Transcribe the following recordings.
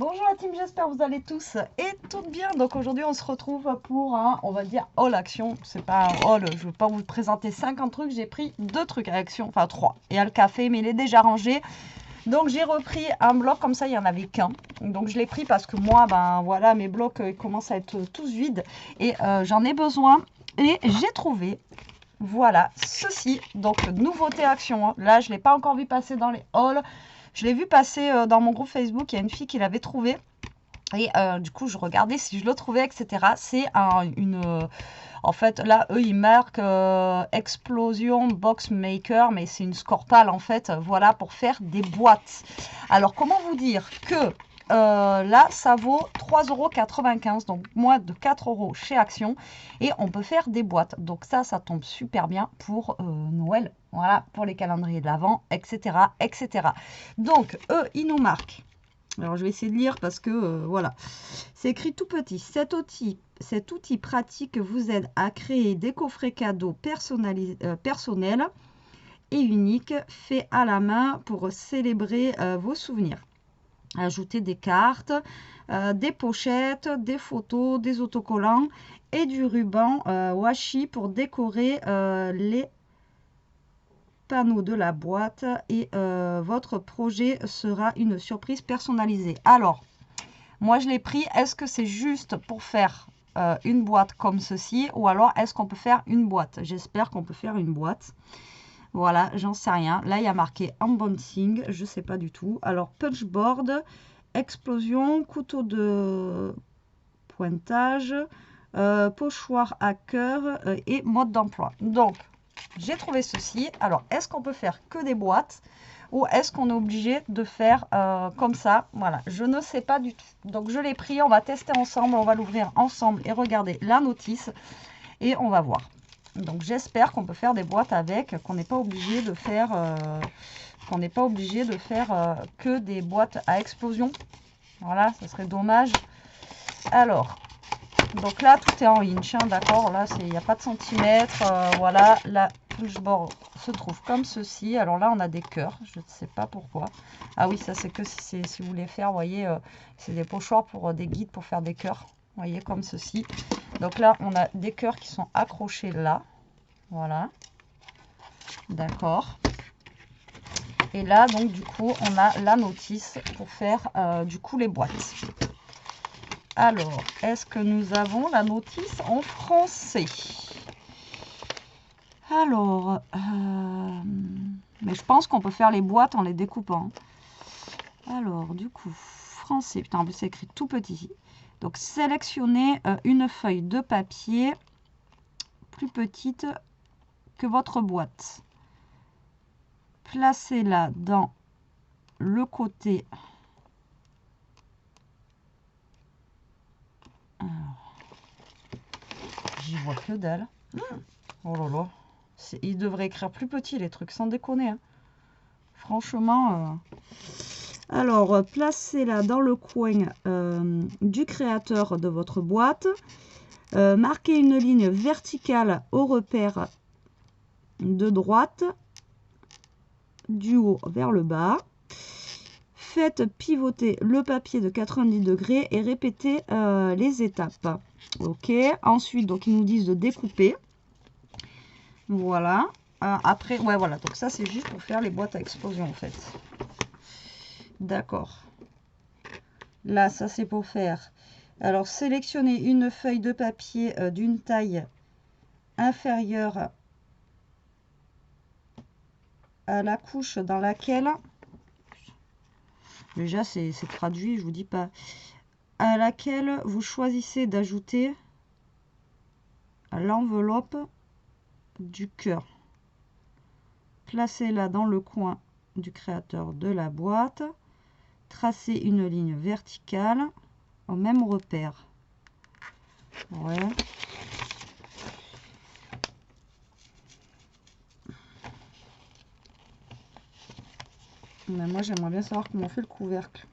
Bonjour la team, j'espère que vous allez tous et toutes bien. Donc aujourd'hui on se retrouve pour un, on va dire, haul action. C'est pas un haul, je veux pas vous présenter 50 trucs, j'ai pris 2 trucs à action, enfin 3. Il y a le café mais il est déjà rangé. Donc j'ai repris un bloc comme ça, il n'y en avait qu'un. Donc je l'ai pris parce que moi, ben voilà, mes blocs ils commencent à être tous vides et j'en ai besoin. Et j'ai trouvé, voilà, ceci. Donc nouveauté action, hein. Là je ne l'ai pas encore vu passer dans les hauls. Je l'ai vu passer dans mon groupe Facebook, il y a une fille qui l'avait trouvé. Et du coup, je regardais si je le trouvais, etc. C'est en fait, là, eux, ils marquent Explosion Box Maker, mais c'est une Scorpal, en fait, voilà, pour faire des boîtes. Alors, comment vous dire que là, ça vaut 3,95 €, donc moins de 4 € chez Action. Et on peut faire des boîtes. Donc ça tombe super bien pour Noël, voilà, pour les calendriers de l'Avent, etc., etc. Donc, eux, ils nous marquent. Alors, je vais essayer de lire parce que, voilà. C'est écrit tout petit. Cet outil pratique vous aide à créer des coffrets cadeaux personnels et uniques, faits à la main pour célébrer vos souvenirs. Ajoutez des cartes, des pochettes, des photos, des autocollants et du ruban washi pour décorer les panneaux de la boîte et votre projet sera une surprise personnalisée. Alors, moi je l'ai pris, est-ce que c'est juste pour faire une boîte comme ceci ou alors est-ce qu'on peut faire une boîte? J'espère qu'on peut faire une boîte. Voilà, j'en sais rien. Là, il y a marqué unboxing, je sais pas du tout. Alors, punchboard, explosion, couteau de pointage, pochoir à cœur et mode d'emploi. Donc, j'ai trouvé ceci. Alors, est-ce qu'on peut faire que des boîtes ou est-ce qu'on est obligé de faire comme ça? Voilà, je ne sais pas du tout. Donc, je l'ai pris, on va tester ensemble, on va l'ouvrir ensemble et regarder la notice et on va voir. Donc, j'espère qu'on peut faire des boîtes avec, qu'on n'est pas obligé de faire, que des boîtes à explosion. Voilà, ça serait dommage. Alors, donc là, tout est en inch, hein, d'accord. Là, il n'y a pas de centimètres. Voilà, la punchboard se trouve comme ceci. Alors là, on a des cœurs. Je ne sais pas pourquoi. Ah oui, ça, c'est que si vous voulez faire, vous voyez, c'est des pochoirs pour des guides pour faire des cœurs. Vous voyez, comme ceci. Donc là, on a des cœurs qui sont accrochés là. Voilà. D'accord. Et là, donc, du coup, on a la notice pour faire, du coup, les boîtes. Alors, est-ce que nous avons la notice en français? Alors, mais je pense qu'on peut faire les boîtes en les découpant. Alors, du coup, français. Putain, en plus, c'est écrit tout petit. Donc, sélectionnez une feuille de papier plus petite que votre boîte. Placez-la dans le côté. J'y vois que dalle. Oh là là. Il devrait écrire plus petit les trucs, sans déconner, hein. Franchement. Alors, placez-la dans le coin du créateur de votre boîte. Marquez une ligne verticale au repère de droite, du haut vers le bas. Faites pivoter le papier de 90 degrés et répétez les étapes. Ok, ensuite, donc ils nous disent de découper. Voilà. Après, ouais, voilà. Donc ça, c'est juste pour faire les boîtes à explosion, en fait. D'accord. Là, ça, c'est pour faire. Alors, sélectionnez une feuille de papier d'une taille inférieure à la couche dans laquelle... Déjà, c'est traduit, je vous dis pas. À laquelle vous choisissez d'ajouter l'enveloppe du cœur. Placez-la dans le coin du créateur de la boîte. Tracez une ligne verticale au même repère. Ouais. Mais moi, j'aimerais bien savoir comment on fait le couvercle.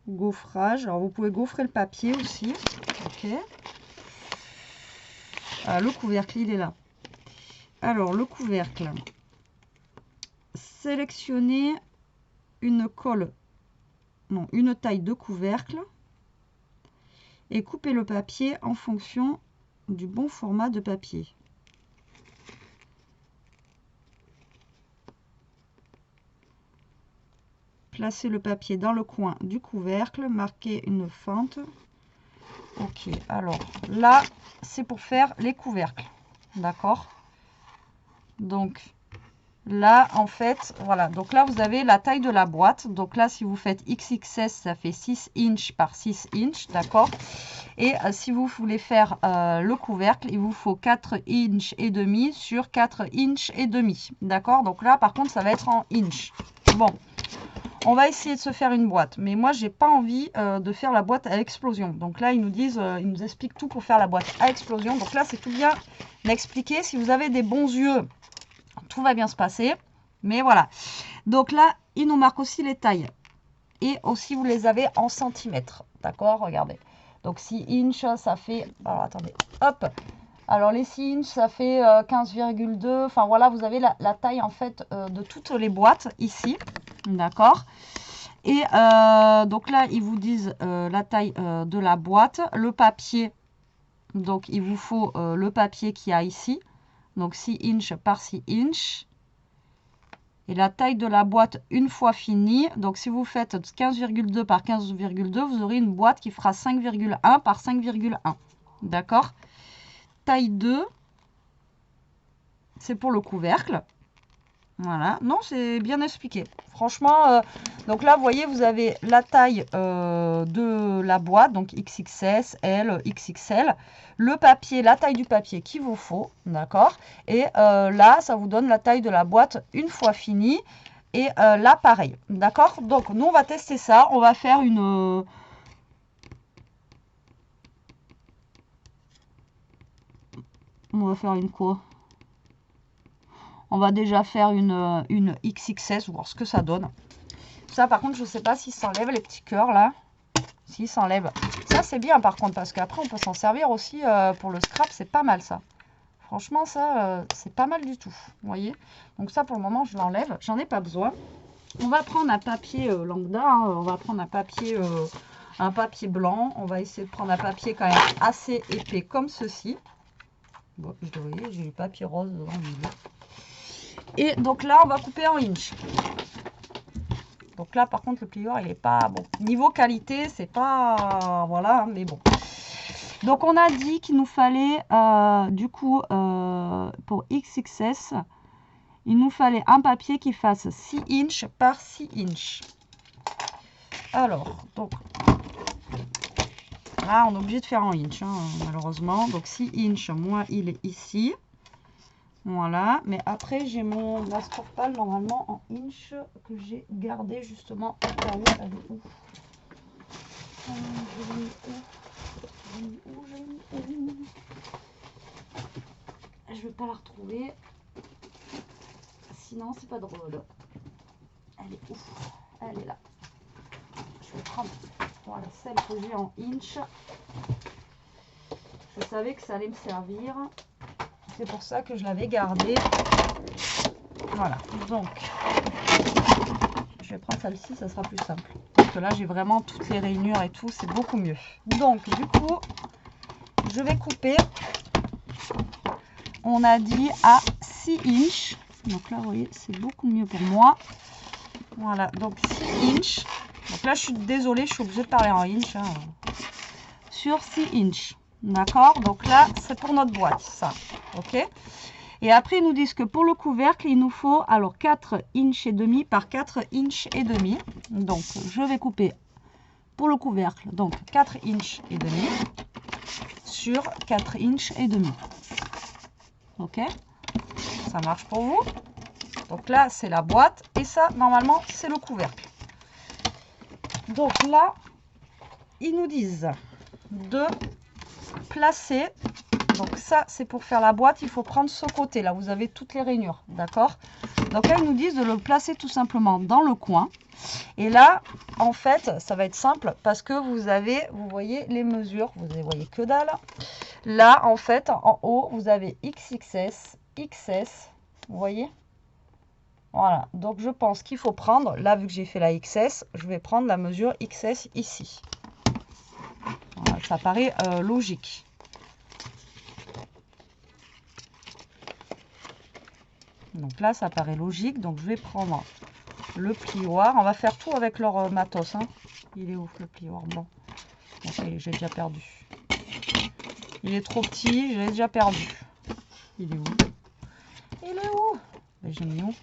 Gaufrage. Alors, vous pouvez gaufrer le papier aussi. Ok. Ah, le couvercle, il est là. Alors, le couvercle. Sélectionnez une colle non, une taille de couvercle et couper le papier en fonction du bon format de papier. Placez le papier dans le coin du couvercle, marquez une fente. Ok, alors là, c'est pour faire les couvercles, d'accord? Donc là, en fait, voilà. Donc là, vous avez la taille de la boîte. Donc là, si vous faites XXS, ça fait 6 inches par 6 inches, d'accord? Et si vous voulez faire le couvercle, il vous faut 4 inches et demi sur 4 inches et demi, d'accord? Donc là, par contre, ça va être en inches. Bon. On va essayer de se faire une boîte, mais moi j'ai pas envie de faire la boîte à explosion. Donc là ils nous disent, ils nous expliquent tout pour faire la boîte à explosion. Donc là c'est tout bien expliqué. Si vous avez des bons yeux, tout va bien se passer. Mais voilà. Donc là ils nous marquent aussi les tailles et aussi vous les avez en centimètres. D'accord, regardez. Donc 6 inches ça fait, alors attendez, hop. Alors les 6 inches ça fait 15,2. Enfin voilà, vous avez la taille en fait de toutes les boîtes ici. D'accord. Et donc là, ils vous disent la taille de la boîte. Le papier, donc il vous faut le papier qu'il y a ici. Donc 6 inches par 6 inches. Et la taille de la boîte une fois finie. Donc si vous faites 15,2 par 15,2, vous aurez une boîte qui fera 5,1 par 5,1. D'accord. Taille 2, c'est pour le couvercle. Voilà, non, c'est bien expliqué. Franchement, donc là, vous voyez, vous avez la taille de la boîte, donc XXS, L, XXL. Le papier, la taille du papier qu'il vous faut, d'accord. Et là, ça vous donne la taille de la boîte une fois fini. Et là, pareil, d'accord. Donc, nous, on va tester ça. On va faire une... On va faire une quoi? On va déjà faire une XXS, voir ce que ça donne. Ça, par contre, je ne sais pas s'il s'enlève les petits cœurs, là. S'il s'enlève. Ça, c'est bien, par contre, parce qu'après, on peut s'en servir aussi pour le scrap. C'est pas mal, ça. Franchement, ça, c'est pas mal du tout. Vous voyez? Donc ça, pour le moment, je l'enlève. J'en ai pas besoin. On va prendre un papier lambda. Hein. On va prendre un papier blanc. On va essayer de prendre un papier quand même assez épais, comme ceci. Bon, vous voyez, j'ai du papier rose dans le milieu. Et donc là, on va couper en inch. Donc là, par contre, le plieur, il est pas bon. Niveau qualité, c'est pas... voilà, mais bon. Donc, on a dit qu'il nous fallait, du coup, pour XXS, il nous fallait un papier qui fasse 6 inches par 6 inches. Alors, donc, là, on est obligé de faire en inch, hein, malheureusement. Donc, 6 inches, moi, il est ici. Voilà, mais après j'ai mon Masterpal normalement en inch que j'ai gardé justement au cas où. Elle est où? Je vais pas la retrouver, sinon c'est pas drôle. Elle est où? Elle est là. Je vais prendre, voilà, celle que j'ai en inch. Je savais que ça allait me servir. C'est pour ça que je l'avais gardée. Voilà, donc je vais prendre celle-ci, ça sera plus simple. Parce que là, j'ai vraiment toutes les rainures et tout, c'est beaucoup mieux. Donc, du coup, je vais couper. On a dit à 6 inches. Donc là, vous voyez, c'est beaucoup mieux pour moi. Voilà, donc 6 inches. Donc là, je suis désolée, je suis obligée de parler en inches. Hein. Sur 6 inches. D'accord? Donc là, c'est pour notre boîte, ça. Ok? Et après, ils nous disent que pour le couvercle, il nous faut alors 4 inches et demi par 4 inches et demi. Donc, je vais couper pour le couvercle, donc 4 inches et demi sur 4 inches et demi. Ok? Ça marche pour vous? Donc là, c'est la boîte et ça, normalement, c'est le couvercle. Donc là, ils nous disent de placer, donc ça c'est pour faire la boîte, il faut prendre ce côté là, vous avez toutes les rainures, d'accord? Donc là ils nous disent de le placer tout simplement dans le coin et là en fait ça va être simple parce que vous voyez les mesures, vous ne voyez que dalle. Là en fait en haut vous avez XXS, XS, vous voyez, Voilà, donc je pense qu'il faut prendre, là vu que j'ai fait la XS, je vais prendre la mesure XS ici. Voilà, ça paraît logique. Donc là, ça paraît logique, donc je vais prendre le plioir. On va faire tout avec leur matos. Hein. Il est où le plioir blanc? Bon, j'ai déjà perdu. Il est trop petit, je l'ai déjà perdu. Il est où? Il est où? Ben, j'ai mis où?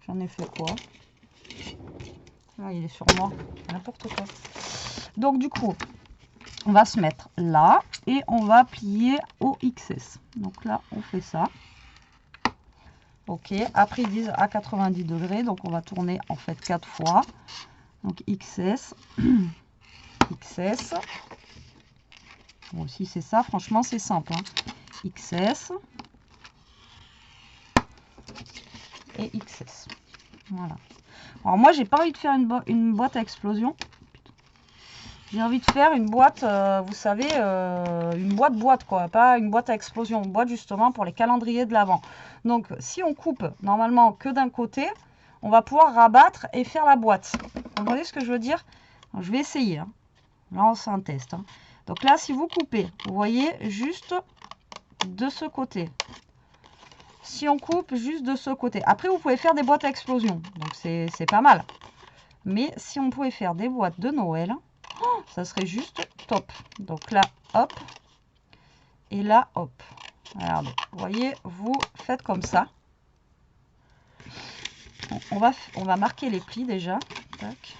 J'en ai fait quoi? Ah, il est sur moi. N'importe quoi. Donc du coup, on va se mettre là et on va plier au XS. Donc là, on fait ça. Ok, après ils disent à 90 degrés, donc on va tourner en fait 4 fois. Donc XS, XS. Bon, si c'est ça, franchement, c'est simple. Hein. XS et XS. Voilà. Alors moi, j'ai pas envie de faire une boîte à explosion. J'ai envie de faire une boîte, vous savez, une boîte quoi, pas une boîte à explosion, une boîte justement pour les calendriers de l'Avent. Donc si on coupe normalement que d'un côté, on va pouvoir rabattre et faire la boîte. Vous comprenez ce que je veux dire? Alors, je vais essayer. Hein. Là, c'est un test. Hein. Donc là, si vous coupez, vous voyez juste de ce côté. Si on coupe juste de ce côté. Après, vous pouvez faire des boîtes à explosion. Donc c'est pas mal. Mais si on pouvait faire des boîtes de Noël... ça serait juste top. Donc là, hop. Et là, hop. Regardez. Vous voyez, vous faites comme ça. On va marquer les plis déjà. Tac.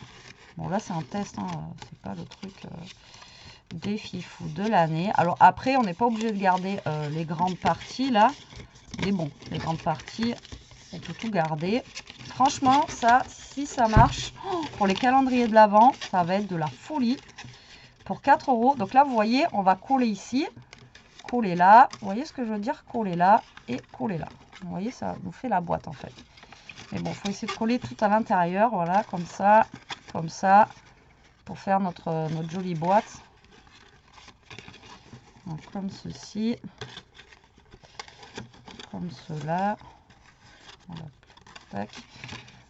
Bon, là, c'est un test. Hein. C'est pas le truc des fifous de l'année. Alors après, on n'est pas obligé de garder les grandes parties là. Mais bon, les grandes parties, on peut tout garder. Franchement, ça, si ça marche, pour les calendriers de l'Avent, ça va être de la folie. Pour 4 €. Donc là, vous voyez, on va coller ici, coller là. Vous voyez ce que je veux dire? Coller là et coller là. Vous voyez, ça nous fait la boîte en fait. Mais bon, il faut essayer de coller tout à l'intérieur. Voilà, comme ça, pour faire notre jolie boîte. Donc, comme ceci. Comme cela. Voilà. Tac.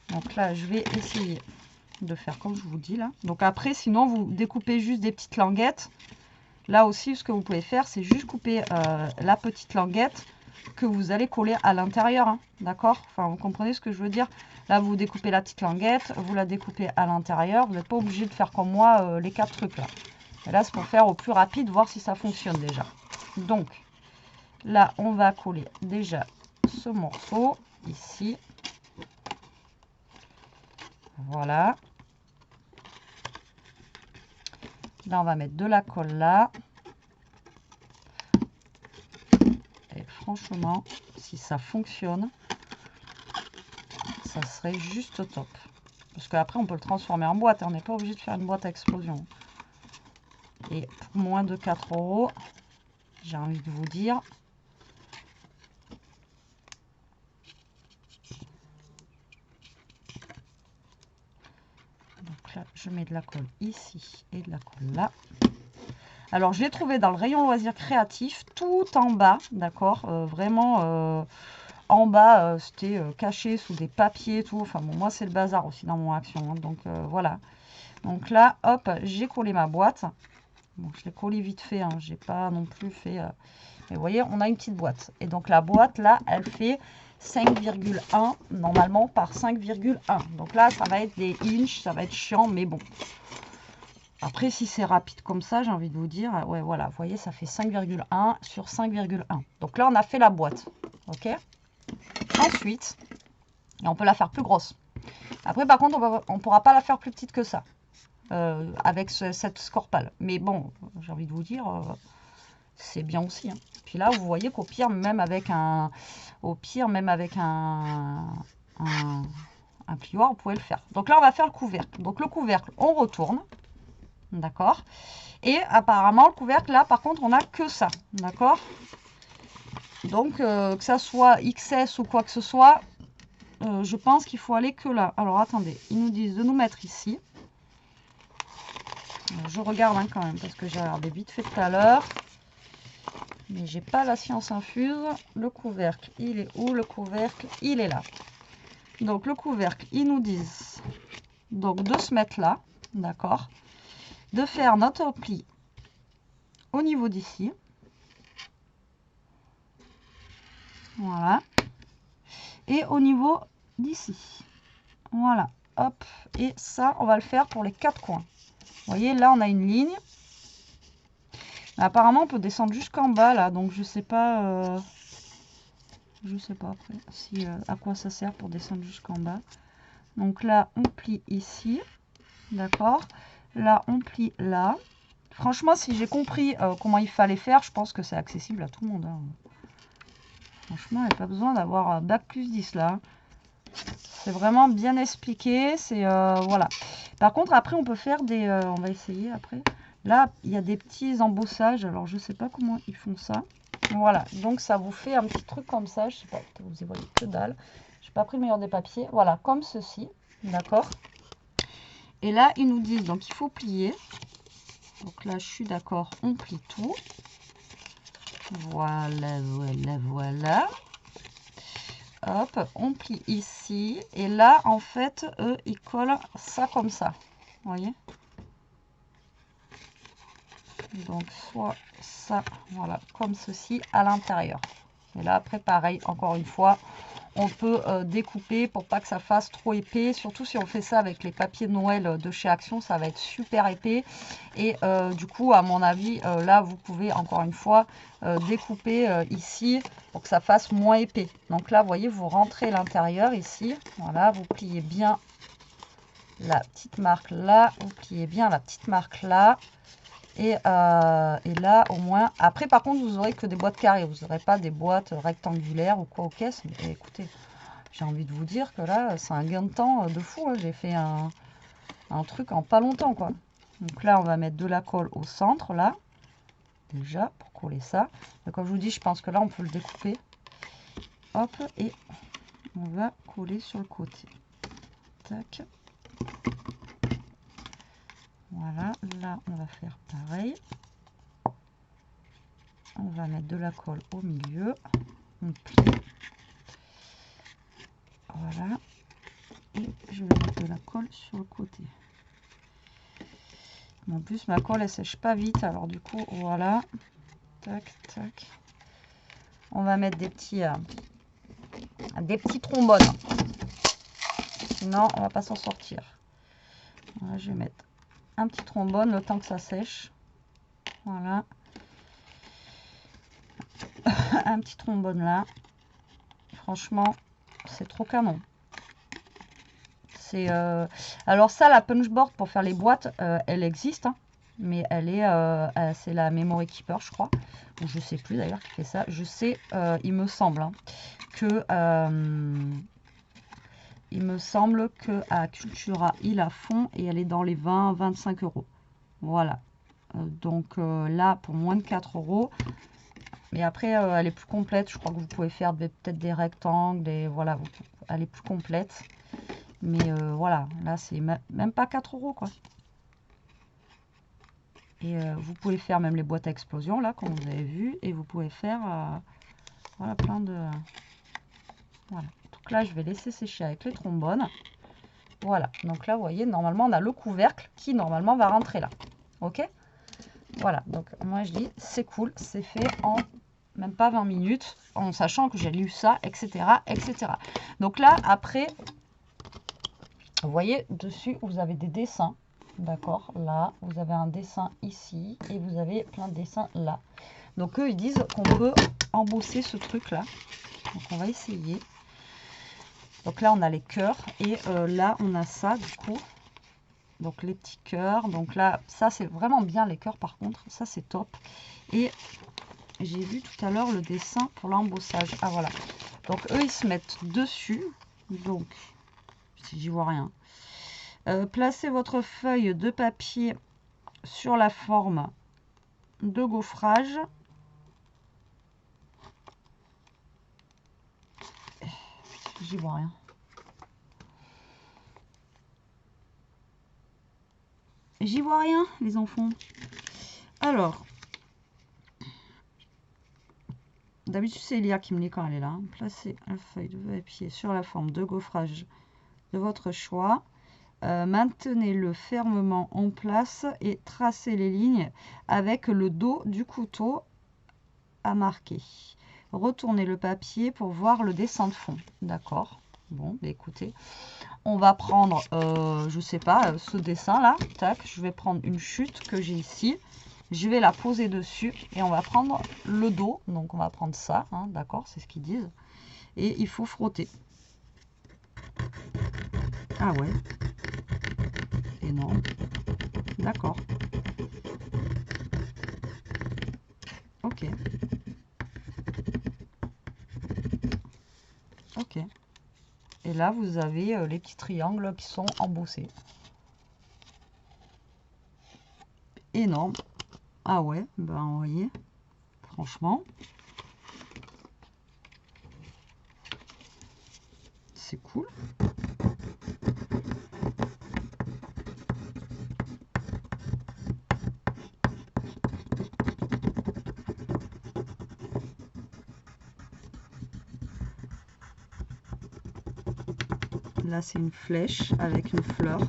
Donc là, je vais essayer de faire comme je vous dis là. Donc après, sinon, vous découpez juste des petites languettes. Là aussi, ce que vous pouvez faire, c'est juste couper la petite languette que vous allez coller à l'intérieur. Hein, d'accord? Enfin, vous comprenez ce que je veux dire? Là, vous découpez la petite languette, vous la découpez à l'intérieur. Vous n'êtes pas obligé de faire comme moi les 4 trucs là. Et là, c'est pour faire au plus rapide, voir si ça fonctionne déjà. Donc, là, on va coller déjà ce morceau ici. Voilà. Là, on va mettre de la colle là. Et franchement, si ça fonctionne, ça serait juste top. Parce qu'après, on peut le transformer en boîte. On n'est pas obligé de faire une boîte à explosion. Et pour moins de 4 €, j'ai envie de vous dire... Donc là, je mets de la colle ici et de la colle là. Alors, je l'ai trouvé dans le rayon loisirs créatifs, tout en bas, d'accord, vraiment en bas, c'était caché sous des papiers et tout. Enfin, bon, moi, c'est le bazar aussi dans mon action. Hein, donc, voilà. Donc là, hop, j'ai collé ma boîte. Bon, je l'ai collé vite fait, hein, j'ai pas non plus fait... Mais vous voyez, on a une petite boîte. Et donc, la boîte, là, elle fait 5,1 normalement par 5,1. Donc là, ça va être des inches, ça va être chiant, mais bon... Après, si c'est rapide comme ça, j'ai envie de vous dire, ouais, voilà, vous voyez, ça fait 5,1 sur 5,1. Donc là, on a fait la boîte, ok? Ensuite, et on peut la faire plus grosse. Après, par contre, on ne pourra pas la faire plus petite que ça, avec cette scorpale. Mais bon, j'ai envie de vous dire, c'est bien aussi. Hein. Puis là, vous voyez qu'au pire, même avec un plioir, vous pouvez le faire. Donc là, on va faire le couvercle. Donc le couvercle, on retourne. D'accord. Et apparemment, le couvercle, là, par contre, on n'a que ça. D'accord. Donc, que ça soit XS ou quoi que ce soit, je pense qu'il faut aller que là. Alors, attendez. Ils nous disent de nous mettre ici. Alors, je regarde hein, quand même, parce que j'ai regardé vite fait tout à l'heure. Mais j'ai pas la science infuse. Le couvercle, il est où? Le couvercle, il est là. Donc le couvercle, ils nous disent donc de se mettre là, d'accord, de faire notre pli au niveau d'ici. Voilà. Et au niveau d'ici. Voilà. Hop. Et ça, on va le faire pour les 4 coins. Vous voyez, là, on a une ligne. Mais apparemment, on peut descendre jusqu'en bas, là. Donc, je sais pas... je sais pas après si, à quoi ça sert pour descendre jusqu'en bas. Donc là, on plie ici. D'accord. Là, on plie là. Franchement, si j'ai compris comment il fallait faire, je pense que c'est accessible à tout le monde. Hein. Franchement, il n'y a pas besoin d'avoir un bac plus 10 là. C'est vraiment bien expliqué. C'est voilà. Par contre, après, on peut faire des... on va essayer après. Là, il y a des petits embossages. Alors, je ne sais pas comment ils font ça. Voilà. Donc, ça vous fait un petit truc comme ça. Je ne sais pas, vous y voyez que dalle. Je n'ai pas pris le meilleur des papiers. Voilà, comme ceci. D'accord. Et là, ils nous disent, donc, il faut plier. Donc là, je suis d'accord, on plie tout. Voilà, voilà, voilà. Hop, on plie ici. Et là, en fait, eux, ils collent ça comme ça. Vous voyez? Donc, soit ça, voilà, comme ceci, à l'intérieur. Et là, après, pareil, encore une fois, on peut découper pour pas que ça fasse trop épais. Surtout si on fait ça avec les papiers de Noël de chez Action, ça va être super épais. Et du coup, à mon avis, là, vous pouvez encore une fois découper ici pour que ça fasse moins épais. Donc là, vous voyez, vous rentrez l'intérieur ici. Voilà, vous pliez bien la petite marque là. Vous pliez bien la petite marque là. Et là, au moins... Après, par contre, vous n'aurez que des boîtes carrées. Vous n'aurez pas des boîtes rectangulaires ou quoi aux caisses. Mais écoutez, j'ai envie de vous dire que là, c'est un gain de temps de fou. Hein. J'ai fait un truc en pas longtemps, quoi. Donc là, on va mettre de la colle au centre, là. Déjà, pour coller ça. Et comme je vous dis, je pense que là, on peut le découper. Hop, et on va coller sur le côté. Tac. Voilà, là, on va faire pareil. On va mettre de la colle au milieu. On plie. Voilà. Et je vais mettre de la colle sur le côté. En plus, ma colle, elle sèche pas vite. Alors, du coup, voilà. Tac, tac. On va mettre des petits trombones. Sinon, on va pas s'en sortir. Voilà, je vais mettre un petit trombone le temps que ça sèche. Voilà. Un petit trombone là. Franchement, c'est trop canon. C'est alors ça, la punchboard pour faire les boîtes, elle existe, hein, mais elle est, c'est la Memory Keeper, je crois, ou je sais plus d'ailleurs qui fait ça. Je sais, il me semble hein, que à Cultura ils la font et elle est dans les 20-25 euros. Voilà. Donc là pour moins de 4 euros. Mais après elle est plus complète. Je crois que vous pouvez faire peut-être des rectangles, voilà, elle est plus complète. Mais voilà, là c'est même pas 4 euros quoi. Et vous pouvez faire même les boîtes à explosion là, comme vous avez vu. Et vous pouvez faire voilà, plein de... Voilà. Donc là je vais laisser sécher avec les trombones. Voilà, donc là vous voyez, normalement on a le couvercle qui normalement va rentrer là. Ok? Voilà, donc moi je dis c'est cool, c'est fait en même pas 20 minutes, en sachant que j'ai lu ça, etc. etc. Donc là après... Vous voyez, dessus, vous avez des dessins. D'accord, là, vous avez un dessin ici et vous avez plein de dessins là. Donc, eux, ils disent qu'on peut embosser ce truc-là. Donc, on va essayer. Donc, là, on a les cœurs et là, on a ça, du coup. Donc, les petits cœurs. Donc, là, ça, c'est vraiment bien, les cœurs, par contre. Ça, c'est top. Et j'ai vu tout à l'heure le dessin pour l'embossage. Ah, voilà. Donc, eux, ils se mettent dessus. Donc, j'y vois rien. Placez votre feuille de papier sur la forme de gaufrage. J'y vois rien. J'y vois rien, les enfants. Alors, D'habitude, c'est Elia qui me lit quand elle est là. Hein. Placez la feuille de papier sur la forme de gaufrage de votre choix. Maintenez-le fermement en place et tracez les lignes avec le dos du couteau à marquer. Retournez le papier pour voir le dessin de fond. D'accord. Bon, bah écoutez, on va prendre, je sais pas, ce dessin là. Tac, je vais prendre une chute que j'ai ici. Je vais la poser dessus et on va prendre le dos. Donc on va prendre ça, hein, d'accord, c'est ce qu'ils disent. Et il faut frotter. Ah ouais. Énorme. D'accord. Ok. Ok. Et là, vous avez les petits triangles qui sont embossés. Énorme. Ah ouais, ben vous voyez, franchement, c'est cool. Là, c'est une flèche avec une fleur.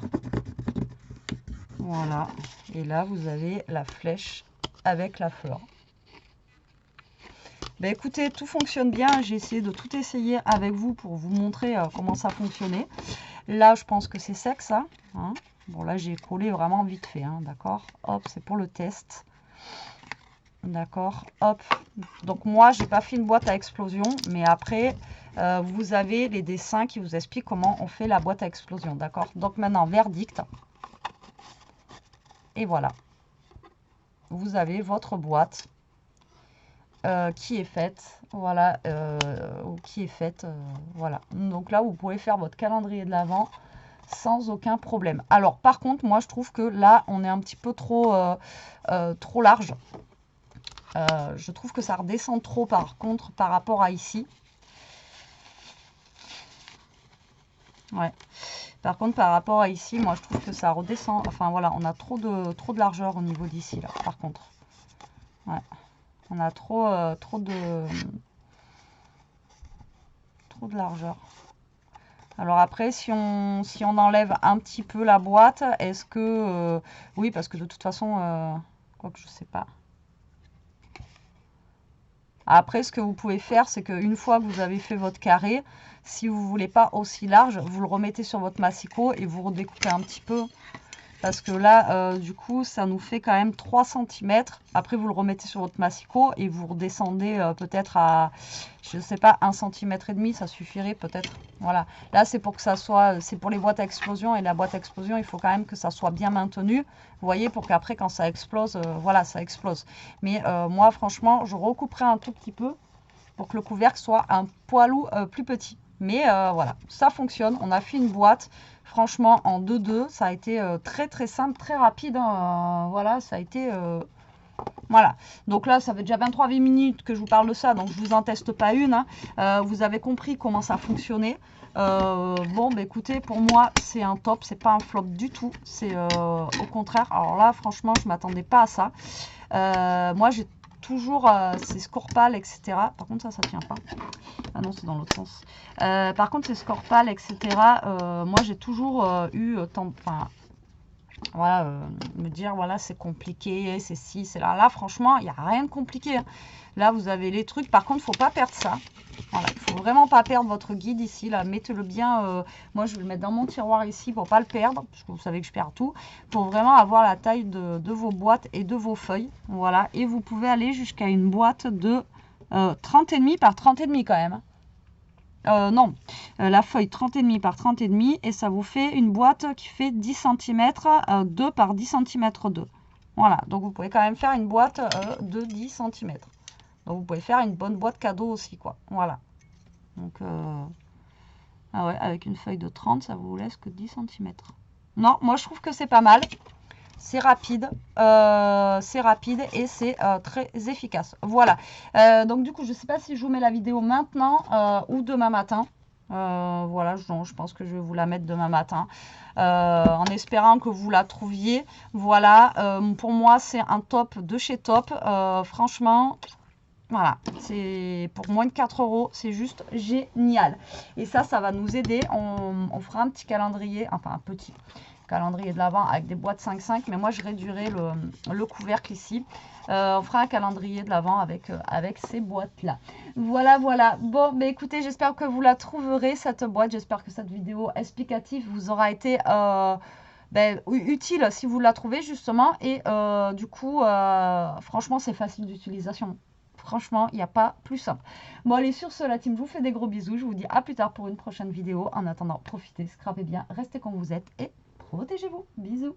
Voilà. Et là, vous avez la flèche avec la fleur. Ben écoutez, tout fonctionne bien. J'ai essayé de tout essayer avec vous pour vous montrer comment ça fonctionnait. Là, je pense que c'est sec, ça. Hein. Bon, là, j'ai collé vraiment vite fait. Hein, d'accord. Hop, c'est pour le test. D'accord. Hop. Donc, moi, j'ai pas fait une boîte à explosion. Mais après, vous avez les dessins qui vous expliquent comment on fait la boîte à explosion. D'accord. Donc, maintenant, verdict. Et voilà. Vous avez votre boîte. Qui est faite, voilà, qui est faite, voilà. Donc là, vous pouvez faire votre calendrier de l'Avent sans aucun problème. Alors, par contre, moi, je trouve que là, on est un petit peu trop large. Je trouve que ça redescend trop, par contre, par rapport à ici. Ouais. Par contre, par rapport à ici, moi, je trouve que ça redescend. Enfin, voilà, on a trop de largeur au niveau d'ici, là, par contre. Ouais. On a trop de largeur. Alors après, si on enlève un petit peu la boîte, est-ce que... oui, parce que de toute façon, quoique je sais pas. Après, ce que vous pouvez faire, c'est qu'une fois que vous avez fait votre carré, si vous voulez pas aussi large, vous le remettez sur votre massicot et vous redécoupez un petit peu. Parce que là, du coup, ça nous fait quand même 3 cm. Après, vous le remettez sur votre massicot et vous redescendez peut-être à, je ne sais pas, 1,5 cm, ça suffirait peut-être. Voilà. Là, c'est pour que ça soit, c'est pour les boîtes à explosion. Et la boîte à explosion, il faut quand même que ça soit bien maintenu. Vous voyez, pour qu'après, quand ça explose, voilà, ça explose. Mais moi, franchement, je recouperai un tout petit peu pour que le couvercle soit un poilou plus petit. Mais voilà, ça fonctionne. On a fait une boîte. Franchement, en 2-2, ça a été très très simple, très rapide. Hein. Voilà, ça a été... voilà. Donc là, ça fait déjà 23 minutes que je vous parle de ça, donc je ne vous en teste pas une. Hein. Vous avez compris comment ça fonctionnait. Bon, bah, écoutez, pour moi, c'est un top. C'est pas un flop du tout. C'est au contraire. Alors là, franchement, je ne m'attendais pas à ça. Moi, j'ai toujours ces Scorpal, etc. Par contre, ça tient pas. Ah non, c'est dans l'autre sens. Par contre, ces Scorpal, etc. Moi, j'ai toujours eu enfin, voilà, me dire, voilà, c'est compliqué, c'est ci, c'est là. Là, franchement, il n'y a rien de compliqué. Hein. Là, vous avez les trucs. Par contre, il ne faut pas perdre ça. Voilà, il ne faut vraiment pas perdre votre guide ici. Là, mettez-le bien. Moi, je vais le mettre dans mon tiroir ici pour ne pas le perdre. Parce que vous savez que je perds tout. Pour vraiment avoir la taille de vos boîtes et de vos feuilles. Voilà. Et vous pouvez aller jusqu'à une boîte de 30,5 par 30,5 quand même. Non, la feuille 30,5 par 30,5 et ça vous fait une boîte qui fait 10 cm 2 par 10 cm 2. Voilà, donc vous pouvez quand même faire une boîte de 10 cm. Donc vous pouvez faire une bonne boîte cadeau aussi, quoi. Voilà. Donc, ah ouais, avec une feuille de 30, ça vous laisse que 10 cm. Non, moi je trouve que c'est pas mal. C'est rapide et c'est très efficace. Voilà. Donc du coup, je ne sais pas si je vous mets la vidéo maintenant ou demain matin. Voilà, je pense que je vais vous la mettre demain matin. En espérant que vous la trouviez. Voilà, pour moi, c'est un top de chez Top. Franchement, Voilà, c'est pour moins de 4 euros, c'est juste génial. Et ça va nous aider. On fera un petit calendrier, enfin un petit calendrier de l'Avent avec des boîtes 5,5. Mais moi, je réduirai le couvercle ici. On fera un calendrier de l'Avent avec ces boîtes-là. Voilà, voilà. Bon, mais écoutez, j'espère que vous la trouverez, cette boîte. J'espère que cette vidéo explicative vous aura été utile si vous la trouvez, justement. Et du coup, franchement, c'est facile d'utilisation. Franchement, il n'y a pas plus simple. Bon, allez, sur ce, la team, je vous fais des gros bisous. Je vous dis à plus tard pour une prochaine vidéo. En attendant, profitez, scrapez bien, restez comme vous êtes et protégez-vous. Bisous.